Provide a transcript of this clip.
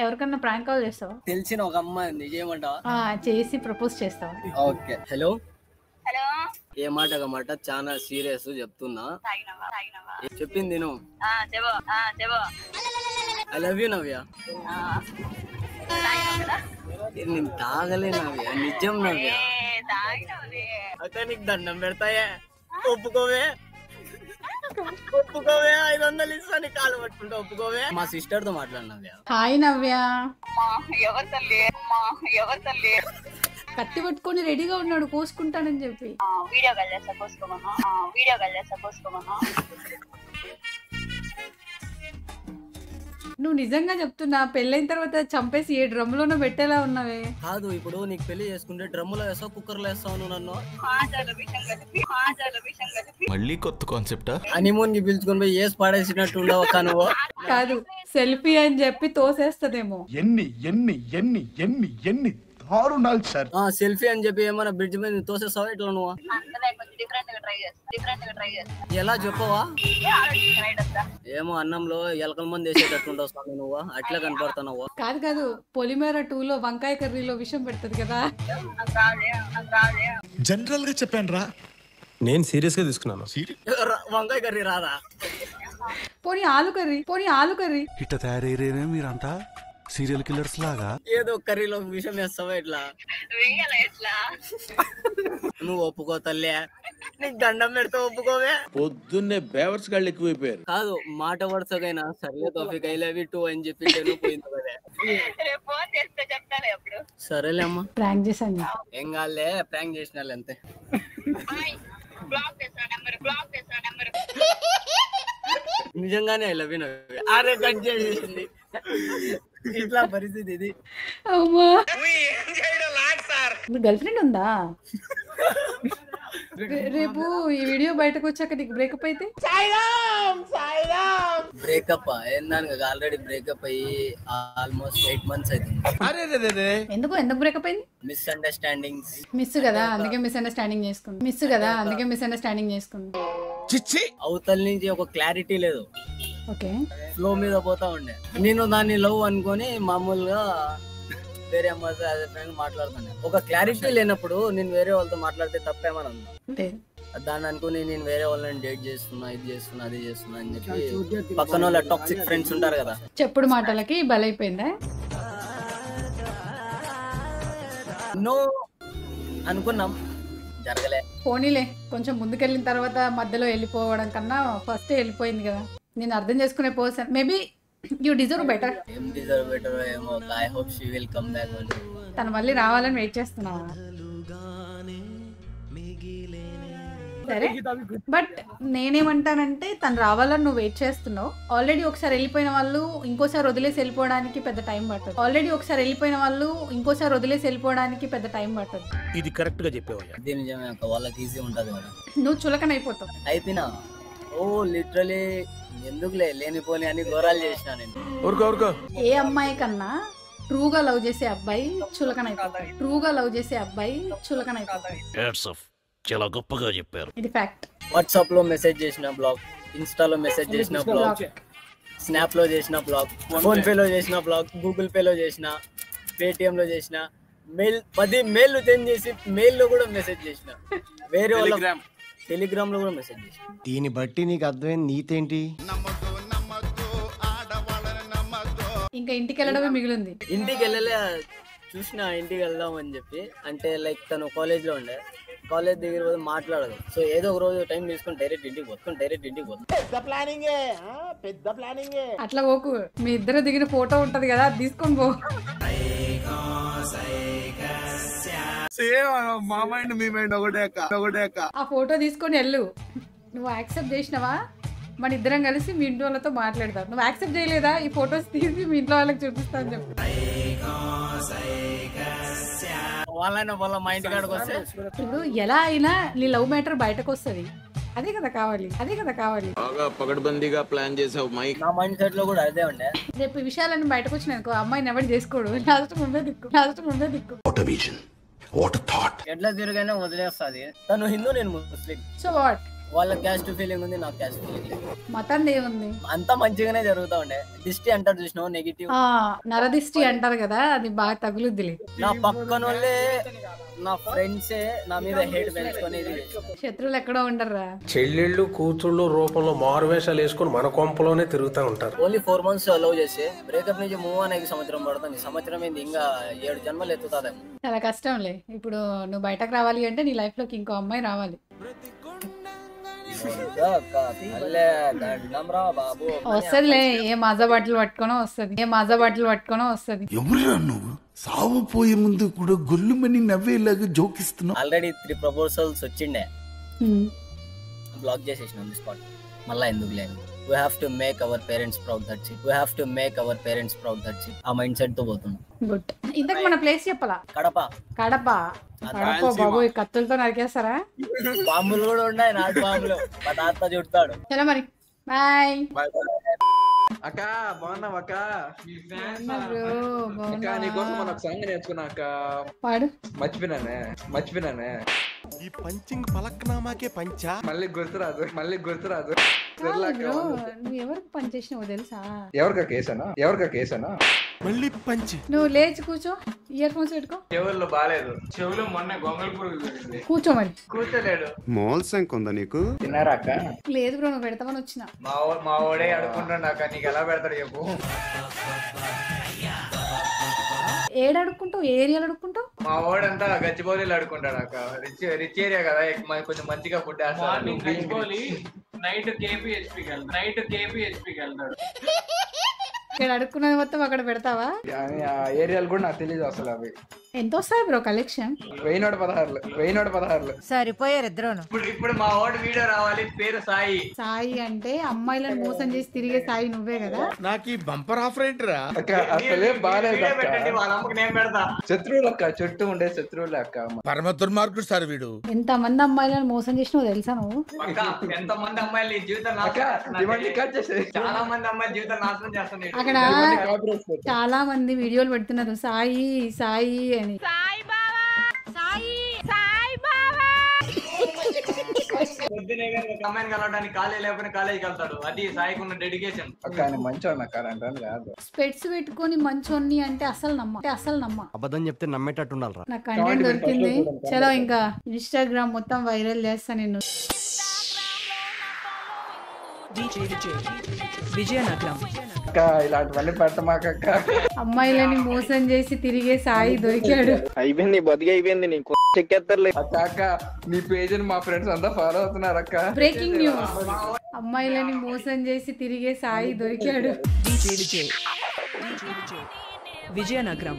ఎవరికన్నా prank call చేస్తావా? తెలిసిన ఒక అమ్మాయి ఉంది, చేయమంటావా? చేసి ప్రపోజ్ చేస్తావా? ఓకే. హలో హలో, ఏ మాట ఒక మాట చాలా సీరియస్ చెప్తున్నా. చెప్పింది నువ్వు. చెప్పు. ఐ లవ్ యూ నవ్య. నేను తాగలే నవ్య, నిజం నవ్య. అక్క నీకు దండం పెడతాయే, ఒప్పుకోవే. 500 ఇస్తాను, కాలు పట్టుకుంటా, ఒప్పుకోవే. మా సిస్టర్ తో మాట్లాడినవ్య. హాయ్ నవ్య. ఎవరు తల్లి కత్తి పట్టుకొని రెడీగా ఉన్నాడు కోసుకుంటానని చెప్పి. వీడియో కాల్ చేస్తా, కోసుకోమన్నా. నువ్వు నిజంగా చెప్తున్నా, పెళ్ళైన తర్వాత చంపేసి ఏ డ్రమ్లోనో పెట్టేలా ఉన్నావే. కాదు, ఇప్పుడు నీకు పెళ్లి చేసుకుంటే డ్రమ్ములో వేస్తావు, కుక్కర్లో వేస్తావు నువ్వు నన్ను. మళ్ళీ కొత్త కాన్సెప్టా? హనీమూన్ కి పిలుచుకొని పోయి ఏసి పాడేసినట్టు ఉండవు అక్క నువ్వు. కాదు, సెల్ఫీ అని చెప్పి తోసేస్తదేమో. ఎన్ని దారుణాలు సార్. సెల్ఫీ అని చెప్పి ఏమన్నా బ్రిడ్జ్ మీద తోసేస్తావా ఇట్లా నువ్వు? డిఫరెంట్ గా ట్రై చేస్తా. ఎలా చెప్పవా? ఏమో అన్నంలో ఎలకల మంది వేసేటట్టు ఉండవు స్వామి నువ్వు, అట్లా కనపడుతున్నావు. కాదు, పొలిమేర 2లో వంకాయ కర్రీలో విషం పెడుతుంది కదా. జనరల్ గా చెప్పాను రా, నేను సీరియస్ గా తీసుకున్నాను. వంకాయ కర్రీ రాదా? పోనీ ఆలు కర్రీ. ఇట్ట తయారయ్యేనే మీరంతా సీరియల్ కిల్లర్స్ లాగా. ఏదో కర్రీలో విషం వేస్తావా ఇట్లా? నువ్వు ఒప్పుకో తల్లి, నీకు దండం పెడితే ఒప్పుకోవే. పొద్దున్నే బేవర్స్ గాళ్ళు ఎక్కువైపోయారు. కాదు, మాట వరుసగైనా సర్లే Taufiq I love you two అని చెప్పి పోయింది కదా. ఫోన్ చేస్తే చెప్తాను అప్పుడు. సరేలే అమ్మా, ప్రాంక్ చేశాను. ఏం కాదులే, ప్రాంక్ చేసిన అంతే. బ్లాక్ చేస్తా నెంబర్. నిజంగానే ఐ లవ్ యూ నవ్య. అరే కట్ చేసేసింది. ఇట్లా పరిస్థితి ఇది. అమ్మా, నీ గర్ల్ ఫ్రెండ్ ఉందా? రేపు ఈ వీడియో బయటకు వచ్చాక నీకు బ్రేకప్ అయితే? బ్రేకప్ ఏందానికి ఆల్రెడీ బ్రేకప్ అయ్యి ఆల్మోస్ట్ 8 months అవుతుంది. ఎందుకు బ్రేకప్ అయింది? మిస్అండర్స్టాండింగ్స్. మిస్ కదా, అందుకే మిస్అండర్స్టాండింగ్ చేసుకుంది. అవతల నుంచి ఒక క్లారిటీ లేదు, ఓకే, ఫ్లో మీద పోతా ఉండే. నేను దాన్ని లవ్ అనుకొని మామూలుగా వేరే అమ్మాయితో అదే ఫ్రెండ్ మాట్లాడుతాను. ఒక క్లారిటీ లేనప్పుడు నేను వేరే వాళ్ళతో మాట్లాడితే తప్పేమని అన్నా. దాన్ని అనుకుని నేను వేరే వాళ్ళని డేట్ చేస్తున్నా, ఇది చేస్తున్నా, అది చేస్తున్నా అని చెప్పి పక్కన వాళ్ళ టాక్సిక్ ఫ్రెండ్స్ ఉంటారు కదా, చెప్పుడు మాటలకి బలైపోయిందా? నో అనుకున్నాం, జరగలే. పోనీలే, కొంచెం ముందుకెళ్ళిన తర్వాత మధ్యలో వెళ్ళిపోవడం కన్నా ఫస్ట్ వెళ్ళిపోయింది కదా. నేను అర్థం చేసుకునే person. Maybe you deserve better. ఏం డిజర్వ్ బెటర్ ఏమో. I hope she will come back. తను మళ్ళీ రావాలని వెయిట్ చేస్తున్నావా? సరే, బట్ నేనేమంటానంటే తను రావాలని నువ్వు వెయిట్ చేస్తున్నావు. ఆల్రెడీ ఒకసారి వెళ్ళిపోయిన వాళ్ళు ఇంకోసారి వదిలేసి వెళ్ళిపోవడానికి పెద్ద టైం పట్టదు. ఇది కరెక్ట్ గా చెప్పావు. ఇది నిజమే అక్క, వాళ్ళకి ఈజీ ఉంటది కదా. నువ్వు చులకన అయిపోతావు. అయిపోయినా లిటరలీ ఎందుకులే లేనిపోని అని ఘోరాలు చేసిన నేను. ఊరుకో. ఏ అమ్మాయి కన్నా ట్రూగా లవ్ చేసే అబ్బాయి చులకన అయిపోతాడు. చాలా గొప్పగా చెప్పారు. ఇది ఫ్యాక్ట్. వాట్సాప్ లో మెసేజ్ చేసిన బ్లాగ్, ఇన్స్టాలో మెసేజ్ చేసిన బ్లాగ్, స్నాప్ లో చేసిన బ్లాగ్, ఫోన్ పే లో చేసిన బ్లాగ్, గూగుల్ పే లో చేసిన, పేటిఎం లో చేసిన, మెయిల్ 10 మెయిల్ చేంజ్ చేసి మెయిల్ లో కూడా మెసేజ్ చేసిన, వేరే వాళ్ళ టెలిగ్రామ్ లో కూడా మెసేజ్ చేసిన. దీన్ని బట్టి నీకు అర్థమైంది నీతేంటి? ఇంకా ఇంటికి వెళ్ళడమే మిగిలింది. ఇంటికి వెళ్ళలే, చూసిన ఇంటికి వెళ్దాం అని చెప్పి. అంటే లైక్ తను కాలేజ్ లో ఉండే, కాలేజ్ దగ్గర పోతే మాట్లాడదు. సో ఏదో ఒక రోజు టైం తీసుకొని డైరెక్ట్ ఇంటికి పోతాం. పెద్ద ప్లానింగ్. అట్లా పోకు, మీ ఇద్దరు దిగిన ఫోటో ఉంటది కదా, అది తీసుకొని పో. మా మైండ్ మీ మైండ్ ఒకటే అక్క. ఆ ఫోటో తీసుకొని వెళ్ళు. నువ్వు యాక్సెప్ట్ చేసినావా? మన ఇద్దరం కలిసి మీ ఇంటి వాళ్ళతో మాట్లాడతాం. నువ్వు యాక్సెప్ట్ చేయలేదా? ఈ ఫొటోస్ తీసి మీ ఇంట్లో వాళ్ళకి చూపిస్తా అని చెప్పు. వాళ్ళ మా ఇంటి కాడికి వస్తే ఇప్పుడు ఎలా అయినా నీ లవ్ మ్యాటర్ బయటకు వస్తుంది. అదే కదా కావాలి. పకడ్బందీగా ప్లాన్ చేసావు మైక్. నా మైండ్ సెట్ లో కూడా అదే ఉండే. రేపు ఈ విషయాలన్నీ బయటకు వచ్చినానుకో, అమ్మాయిని ఎవరు చేసుకోడు. లాస్ట్ ముందే దిక్కు. ఎట్లా తిరిగైనా వదిలేస్తుంది. తను హిందూ, నేను ముస్లిం. So what? వాళ్ళ క్యాస్ట్ ఫీలింగ్ ఉంది, నాకు క్యాస్ట్ ఫీలింగ్ లేదు. మతం దేవుంది, అంతా మంచిగానే జరుగుతా ఉండే. దిష్టి అంటారు చూసినావు, నెగిటివ్ నరదిష్టి అంటారు కదా, అది బాగా తగులుద్దిలే. నా పక్కన వాళ్ళే నా ఫ్రెండ్సే నా మీద హేట్ పెంచుకునేది. శత్రువులు ఎక్కడో ఉండరా. చెల్లెళ్ళు కూతుళ్ళు రూపంలో మారువేషాలు వేసుకుని మన కొంపలోనే తిరుగుతూ ఉంటారు. ఓన్లీ 4 months అలౌ చేసి బ్రేకప్ నుంచి మూవ్ అనేది సంవత్సరం పడుతుంది. సంవత్సరం ఏంది, ఇంకా 7 జన్మలు ఎత్తుతాదేమో. చాలా కష్టంలే. ఇప్పుడు నువ్వు బయటకు రావాలి అంటే నీ లైఫ్ లోకి ఇంకో అమ్మాయి రావాలి. వస్తదిలే, ఏ మాజా బట్టలు పట్టుకోనో వస్తది. ఎవరురా నువ్వు? సావు పోయే ముందు కూడా గొల్లుమని నవ్వేలాగా జోకిస్తున్నావు. ఆల్రెడీ 3 proposals వచ్చిండే, బ్లాక్ చేసేసిన ఆన్ ది స్పాట్. మళ్ళా ఎందుకు లేదు, we have to make our parents proud, that's it. ఆ మైండ్ సెట్ తో పోతున్నాం. గుడ్. ఇంతకు మన ప్లేస్ చెప్పాలా? కడప బాబు, కత్తులతో నరికేస్తారా? బాంబులు కూడా ఉన్నాయి, నాటు బాంబులు. మా తాత చుడతాడు. చలో మరి, బాయ్. అక్క బాగున్నావు అక్క? బ్రో నీకోసం మన ఒక సాంగ్ నేర్చుకున్నా అక్క. వాడు మర్చిపోయినానే. ఈ పంచింగ్ పలక్నామాకే పంచా. మళ్ళీ గుర్తురాదు. నువ్వు ఎవరికి పని చేసినావు తెలుసా? ఎవరికా కేసానా? మళ్ళీ పంచి. నువ్వు లేచి కూర్చో, ఇయర్ ఫోన్స్ పెట్టుకో. చెవుల్లో బాలేదు, చెవులు మొన్న గొంగళ పురుగు దొరికింది. కూర్చో మరి. కూర్చోలేడు. మోల్ సంక్ ఉందా నీకు? తిన్నారా అక్క? లేదు బ్రో, నువ్వు పెడతామని వచ్చిన. మా ఓడే అడుకుంటాడు అక్క, నీకు ఎలా పెడతాడు చెప్పు. ఏడుకుంటావు, ఏ ఏరియాలో అడుక్కుంటావు? మా ఓడంతా గచ్చిబౌలిలో అడుకుంటాడు అక్క. రిచ్ ఏరియా కదా, కొంచెం మంచిగా ఫుడ్ వేస్తాడు. నైట్ కేపీహెచ్పీకి వెళ్తాడు. ఇక్కడ అడుక్కున్నది మొత్తం అక్కడ పెడతావా? ఆ ఏరియాలు కూడా నాకు తెలియదు అసలు. అవి ఎంత వస్తాయి బ్రో కలెక్షన్? 1016 సరిపోయారు ఇద్దరును. ఇప్పుడు మా ఓడి వీడియో రావాలి, పేరు సాయి. సాయి అంటే అమ్మాయిలను మోసం చేసి తిరిగే సాయి నువ్వే కదా? నాకు ఈ బంపర్ ఆఫర్ ఏంటిరా? అసలే బాగాలేదు. వాళ్ళ అమ్మకి నేను పెడతా. శత్రువులు అక్క, చుట్టూ ఉండే శత్రువులు అక్క. పరమ దుర్మార్గుడు సార్ వీడు. ఎంత మంది అమ్మాయిలను మోసం చేసినావు తెలుసా నువ్వు? ఎంత మంది అమ్మాయిలు జీవితం చాలా మంది అమ్మాయిల జీవితం నాశనం చేస్తున్నాయి. అక్కడ చాలా మంది వీడియోలు పెడుతున్నారు సాయి సాయి అని. పొద్దునే అమ్మాయిని కలవడానికి కాలేజ్ లేకపోయినా కాలేజీకి వెళ్తాడు. అది సాయికి ఉన్న డెడికేషన్. స్పెట్స్ పెట్టుకొని మంచోన్ని అంటే అసలు నమ్మ. అబద్ధం చెప్తే నమ్మేటట్టు ఉండాలరా. నాకు కంటెంట్ దొరికింది. చలో ఇంకా ఇన్స్టాగ్రామ్ మొత్తం వైరల్ చేస్తా నేను. విజయనగరం ఇలాంటివన్నీ పెట్టమాకక్క. అమ్మాయిలని మోసం చేసి తిరిగే సాయి దొరికాడు. అయిపోయింది, బతికి అయిపోయింది. నీకు అక్క నీ పేజ్ మా ఫ్రెండ్స్ అంతా ఫాలో అవుతున్నారు అక్క. బ్రేకింగ్ న్యూస్, అమ్మాయిలని మోసం చేసి తిరిగే సాయి దొరికాడు. విజయనగరం